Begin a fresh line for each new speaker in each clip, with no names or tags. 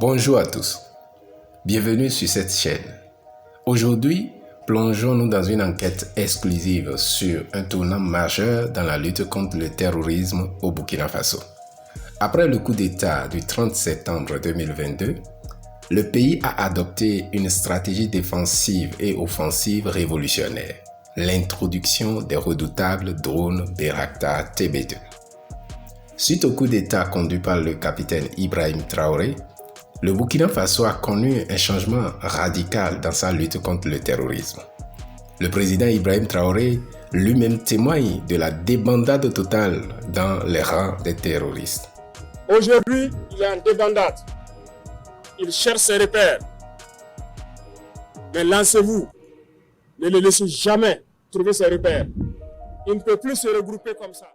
Bonjour à tous, bienvenue sur cette chaîne. Aujourd'hui, plongeons-nous dans une enquête exclusive sur un tournant majeur dans la lutte contre le terrorisme au Burkina Faso. Après le coup d'État du 30 septembre 2022, le pays a adopté une stratégie défensive et offensive révolutionnaire, l'introduction des redoutables drones Bayraktar TB2. Suite au coup d'État conduit par le capitaine Ibrahim Traoré, le Burkina Faso a connu un changement radical dans sa lutte contre le terrorisme. Le président Ibrahim Traoré lui-même témoigne de la débandade totale dans les rangs des terroristes.
Aujourd'hui, il y a une débandade. Il cherche ses repères. Mais lancez-vous. Ne le laissez jamais trouver ses repères. Il ne peut plus se regrouper comme ça.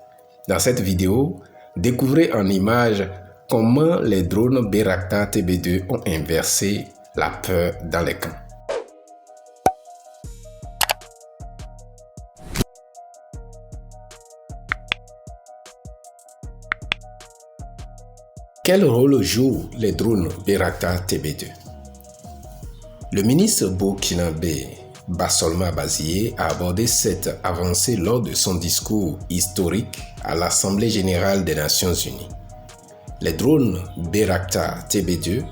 Dans cette vidéo, découvrez en images comment les drones Bayraktar TB2 ont inversé la peur dans les camps. Quel rôle jouent les drones Bayraktar TB2? Le ministre burkinabé Bassolma Bazié a abordé cette avancée lors de son discours historique à l'Assemblée générale des Nations unies. Les drones Bayraktar TB2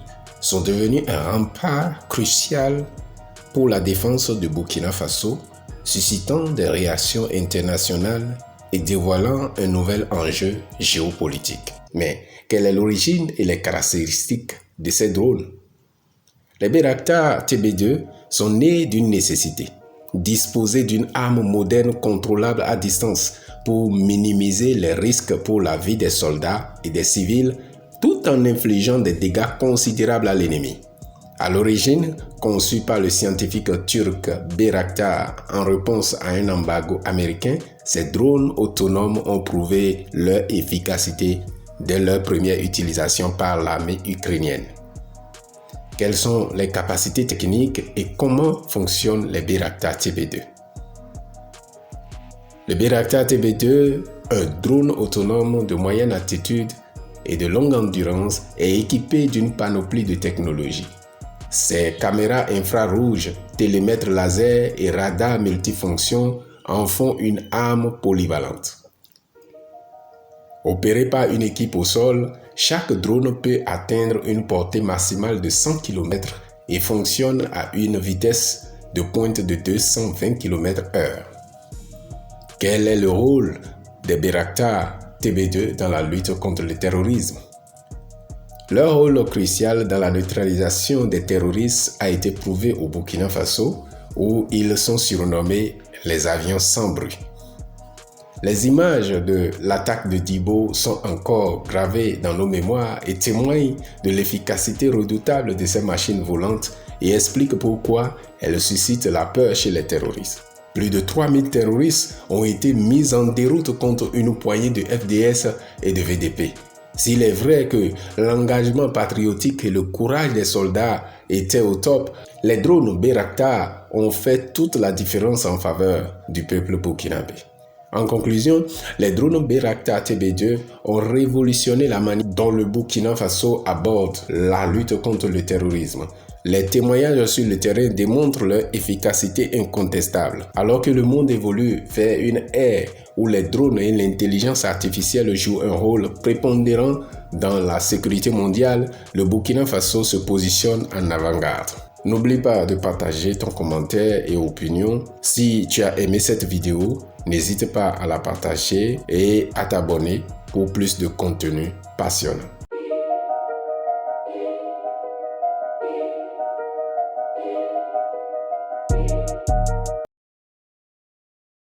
sont devenus un rempart crucial pour la défense du Burkina Faso, suscitant des réactions internationales et dévoilant un nouvel enjeu géopolitique. Mais quelle est l'origine et les caractéristiques de ces drones? Les Bayraktar TB2 sont nés d'une nécessité, disposer d'une arme moderne contrôlable à distance pour minimiser les risques pour la vie des soldats et des civils tout en infligeant des dégâts considérables à l'ennemi. À l'origine, conçus par le scientifique turc Bayraktar en réponse à un embargo américain, ces drones autonomes ont prouvé leur efficacité dès leur première utilisation par l'armée ukrainienne. Quelles sont les capacités techniques et comment fonctionnent les Bayraktar TB2? Le Bayraktar TB2, un drone autonome de moyenne altitude et de longue endurance, est équipé d'une panoplie de technologies. Ses caméras infrarouges, télémètres laser et radars multifonctions en font une arme polyvalente. Opéré par une équipe au sol, chaque drone peut atteindre une portée maximale de 100 km et fonctionne à une vitesse de pointe de 220 km/h. Quel est le rôle des Bayraktar TB2 dans la lutte contre le terrorisme? Leur rôle crucial dans la neutralisation des terroristes a été prouvé au Burkina Faso, où ils sont surnommés les avions sans bruit. Les images de l'attaque de Dibo sont encore gravées dans nos mémoires et témoignent de l'efficacité redoutable de ces machines volantes et expliquent pourquoi elles suscitent la peur chez les terroristes. Plus de 3000 terroristes ont été mis en déroute contre une poignée de FDS et de VDP. S'il est vrai que l'engagement patriotique et le courage des soldats étaient au top, les drones Bayraktar ont fait toute la différence en faveur du peuple burkinabé. En conclusion, les drones Bayraktar TB2 ont révolutionné la manière dont le Burkina Faso aborde la lutte contre le terrorisme. Les témoignages sur le terrain démontrent leur efficacité incontestable. Alors que le monde évolue vers une ère où les drones et l'intelligence artificielle jouent un rôle prépondérant dans la sécurité mondiale, le Burkina Faso se positionne en avant-garde. N'oublie pas de partager ton commentaire et opinion. Si tu as aimé cette vidéo, n'hésite pas à la partager et à t'abonner pour plus de contenu passionnant.